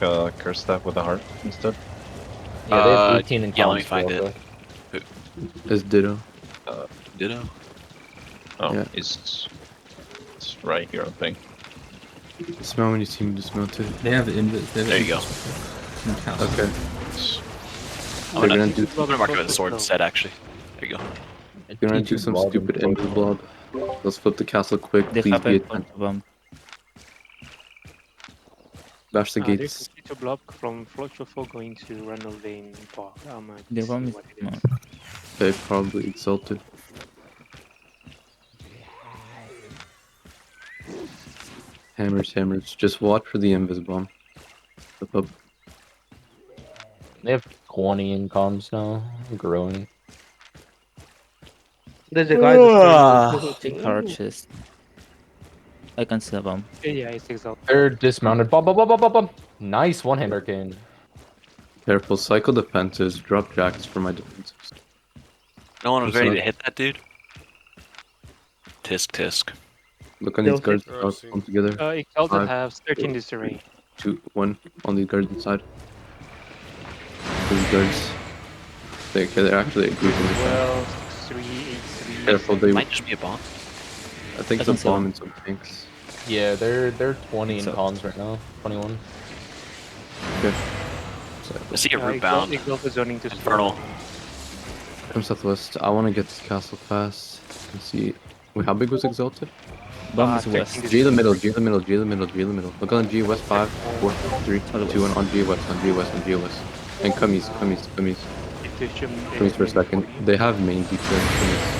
curse staff with a heart instead? Yeah, they have 18 in yeah, let comms me find also. it. It's Ditto. Ditto? Oh, Yeah. it's right here, I think. Smell when you see me dismount too. They have invis. There you go. Okay. I'm They're gonna, gonna do. I'm gonna mark it with the sword instead, actually. There you go. They're gonna do some stupid invis blob. Let's flip the castle quick. They Please have be a attentive. bomb. Bash the There's gates. a block from Flochofo going to Randall Lane Park. The bomb see is what it is. They probably exalted. Hammers, hammers. Just watch for the invis bomb. Flip up. They have 20 in comms now. Growing. There's a guy that's going Take torches. I can see the bomb. yeah, it's exalted. They're dismounted. Bum, bum, bum, bum, bum, bum. Nice one-hander king. Careful. Cycle defenses. Drop jacks for my defenses. No one was I'm ready sorry. to hit that dude. Tisk tisk. Look on these guards. Come together. Exalted 5, has 13 disarray. 2, 1 on the guards inside. These guards. They're actually agreed on the Well, 6-3, 8-3. Careful, they. It might just be a bomb. I think it's a bomb and some tanks. Yeah, they're 20 in So- comms right now. 21. Okay. I see a root bound. Exalted zoning to Infernal. Come southwest. I want to get this castle fast. Let's see. Wait, how big was Exalted? Bomb is 13 west. G the middle, G the middle, G the middle, G the middle. Look on G west 5, 4, 3, 2, 1 on G west, on G west, on G west. And come east, come east, come east. Come east for a second. They have main defense. Come east.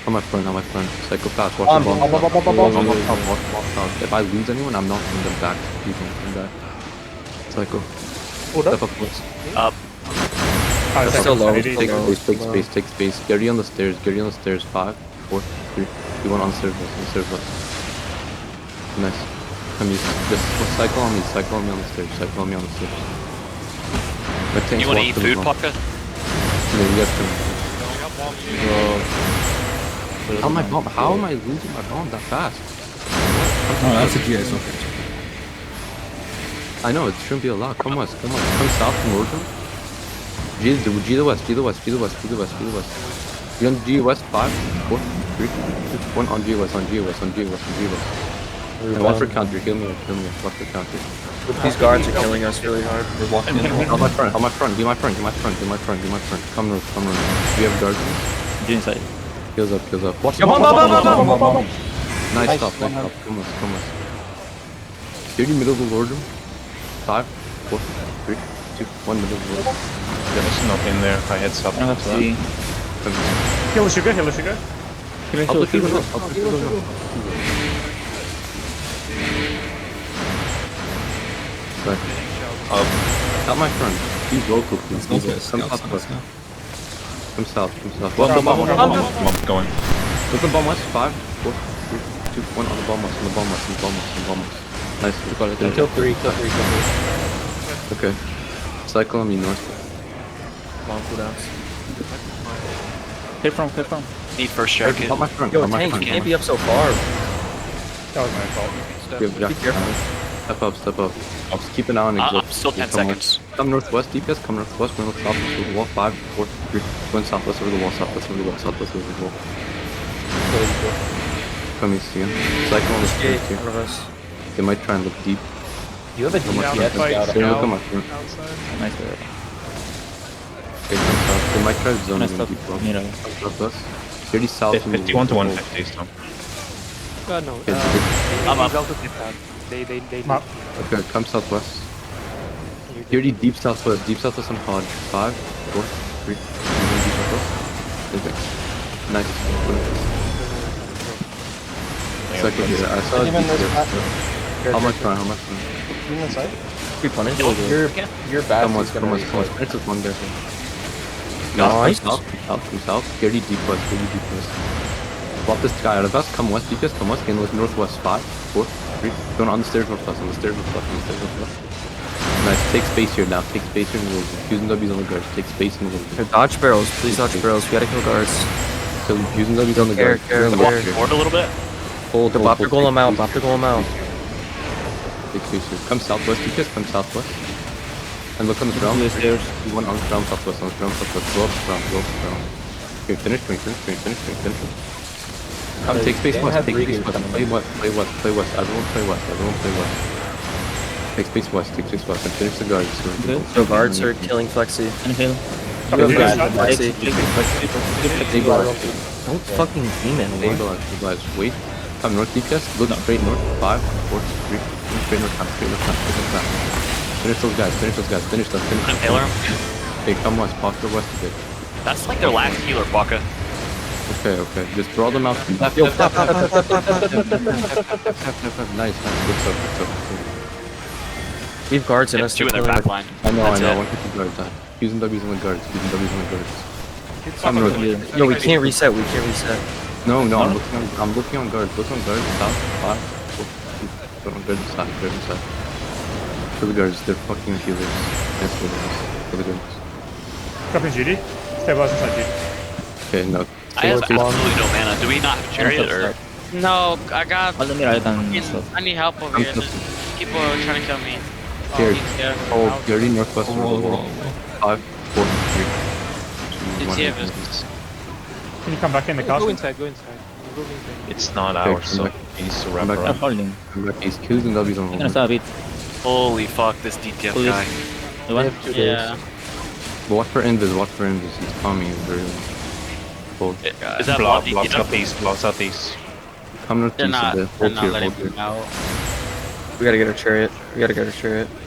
On my front, on my front. Psychopath, watch the bomb. If I lose anyone, I'm knocking them back. You can come back. Psycho. Step up west. Up. Still low. Take space, take space, take space. Gary on the stairs, Gary on the stairs. 5, 4, 3, 2, 1 on the stairs west, on the stairs west. Nice. Come east. Just cycle on me on the stairs, cycle on me on the stairs. My tanks You wanna walk eat to the food, bomb. Paka? Yeah, you guys can. How am I losing my bomb that fast? Oh, that's a GS. Okay. I know, it shouldn't be allowed. Come west, come west. Come south from Rojo. G the west, G the west, G the west, G the west, G the west. You on G west 5, 4, 3, 2, 1 on G west, on G west, on G west, on G west. And watch for counter, kill me, watch for counter. These guards are killing us really hard. We're walking in. On my front, on my front, be my front, be my front, be my front, be my front. Come north, come north. Do you have guards? G inside. Kills up, kills up. Watch the Bomb, bomb. bomb, bomb, bomb. Nice stop, nice stop. Come west, come west. Dirty middle of the lord room. 5, 4, 3, 2, 1 middle of the lord room. There's nothing there. I had I something. don't have G. Heal sugar, heal sugar. Help the people go, help the people go. Back. Out my front. Be local, please. Be local. Come south. Come south, come south. Well, the bomb, Mob going. Look the bomb west. 5, 4, 3, 2, 1 on the bomb west, on the bomb west, on the bomb west, on the bomb west. Nice, we got it there. Kill 3, kill 3, kill 3. Okay. Cycle on me north. Long cooldowns. Hit from. Need first jacket. On my front, Yo, on my tank, front. you can't be up so far. That was my fault. Yeah, Be careful. Step up, step up. Just keep an eye on I'm exhaust. still 10 Come west. seconds. Come northwest, DPS, come northwest, we're gonna look south over the wall, 5, 4, 3, 1 southwest over the wall, southwest over the wall, southwest over the wall. Come east again. Cycle on the Gate stairs here. in front of us. They might try and look deep. You have a Come on, DPS front. scout. They're gonna look on my front. Nice work. Okay, come south. They might try to zone Nice in stop. deep well. Middle. Come southwest. 30 south. and 51 to we'll- 150 still. No, Okay, I'm up. Exalted did that. They Map. okay, come southwest. 30 deep southwest on pod. 5, 4, 3, 2, 1 deep southwest. Okay. Nice. Cycle here. I saw a deep there. How much front? How much front? Be punished. You're bad. Come west, come west, come west. Finish with one there. Nice. Come south. 30 deep west, 30 deep west. Swap this guy out of us. Come west, DPS, come west. Again, look northwest. 5, 4, 3. Going on the stairs northwest, on the stairs northwest, on the stairs northwest. Nice. Take space here now. Take space here in the middle. Using W's on the guards. Take space in the middle. Hey, dodge barrels. Please dodge barrels. We gotta kill guards. So using W's on the Care, guards. care, You're in care. the Forward a little bit. Hold, Bop your golem out. Bop your golem out. Take space here. Come southwest, you guys come southwest. And look on the ground. Two stairs. One on the ground southwest, on the ground southwest. Go up ground, go up ground. Okay, finish. Come, take space west, take space west. Play west. Everyone play west. Take space west, and finish the guards. Good. So guards are killing Flexi. And heal. You have Yeah. guys Flexi. Stabilize. Don't fucking demon. Stabilize. Wait. Come north, DPS. Look straight north. 5, 4, 3. Straight north. Finish those guys. Finish them. Taylor. Okay, come west. Posture west a bit. That's like their last healer, Baka. Okay. Just draw them out. Nice. Good stuff. We have guards in us. Two in their back line. I know. That's it. 150 guards. Using W's on the guards. Come north. Yo, we can't reset. No, I'm looking on guards. Look on guards. South. 5, 4, 3. Go on guards. Side. For the guards, they're fucking healers. Yes, for the guards. Dropping GD. Stabilize inside GD. Okay, no. I have absolutely no mana. Do we not have chariot or? No, I got. Hold me, I can stop. I need help over here. There's people are trying to kill me. Here. he's there. Oh, 30 northwest. 5, 4, 3. 2, 1. DTF is. Can you come back in the castle? Go inside. It's not Okay, ours, so he needs to wrap Come back. I'm around. holding. I'm back. He's Q's and W's on I'm gonna hold. stop it. Holy fuck, this DTF Police. guy. You want? Yeah. Watch for invis. He's calming. Very cold. Is that Block DTF? southeast. Come northeast They're a not. bit. They're Hold not here. letting me out. We gotta get our chariot.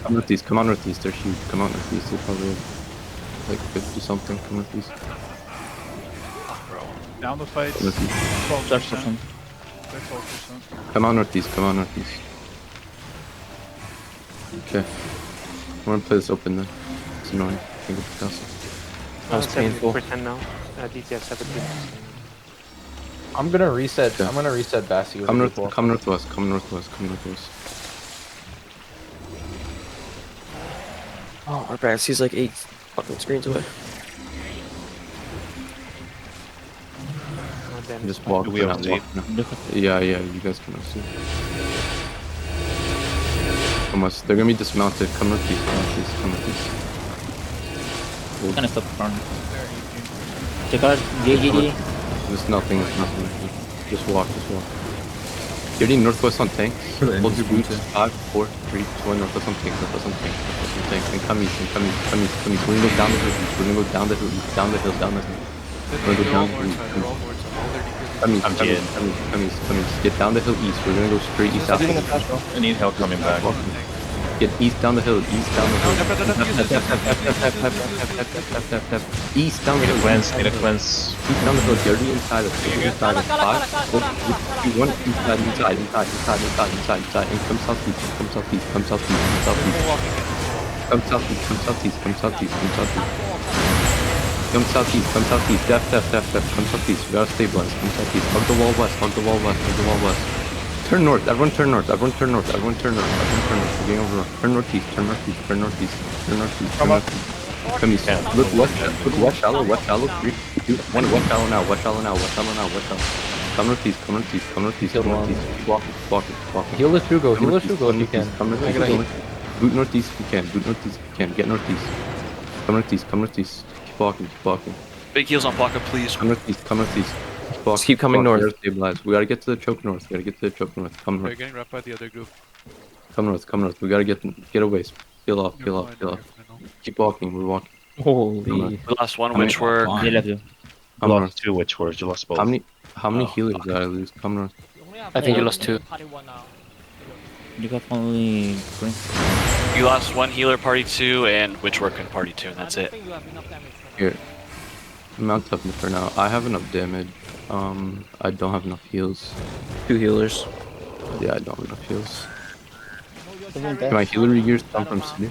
Come northeast. Come on northeast. They're huge. Come out northeast. They're probably like 50 something. Come northeast. Down the fight. Come northeast. 12%. Come on northeast. Okay. I'm gonna play this open then. It's annoying. Can't go to the castle. That was painful. 70% now. DTF 70%. I'm gonna reset. Yeah. I'm gonna reset Bassi with Come the north. people. Come northwest. Oh, our Bassie's like 8 fucking screens away. Just walk. Do we have to leave? Yeah. You guys can see. Come west. They're gonna be dismounted. Come northeast. I'm gonna stop front. Check out. GG. There's nothing. Just walk. You're in northwest on tanks. Hold your boots. 5, 4, 3, 2, 1. Northwest on tanks. And come east. We're gonna go down the hill. We're gonna go down the hill. Come east. Get down the hill east. We're gonna go straight east out. I need help coming back. Get east down the hill. East down the hill. East down the hill. Need a cleanse. East down the hill. Dirty inside of 5, 4, 3, 2, 1. Inside. And come southeast. Come southeast. Come southeast. Def. Come southeast. We gotta stabilize. Come southeast. Hug the wall west. Turn north. Everyone turn north. We're getting over. Turn northeast. Come east. Look west shallow. 3, 2, 1. West shallow now. Come northeast. Keep walking. Heal the Shugo if you can. Come northeast. Boot northeast if you can. Get northeast. Come northeast. Keep walking. Big heals on Baka, please. Come northeast. Just keep coming north. Stabilize. We gotta get to the choke north. Come north. We're getting wrapped by the other group. Come north. We gotta get away. Peel off. Keep walking. We're walking. Holy. We lost one witch work. They left you. You lost 2 witch words. You lost both. How many healers did I lose? Come north. I think you lost 2. You got only green. You lost 1 healer party 2 and witch work in party 2, and that's it. Here. Mount toughness for now. I have enough damage. I don't have enough heals. 2 healers. Yeah, I don't have enough heals. Can my healer gears come from city?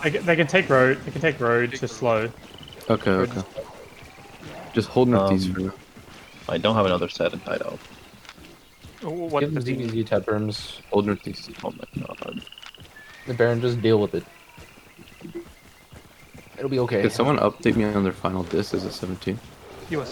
They can take road. To slow. Okay. Just hold northeast for now. I don't have another set in hideout. What Give them ZBZ Tetrums. Hold northeast. Oh my god. The Baron, just deal with it. It'll be okay. Could someone update me on their final disc? Is it 17? He was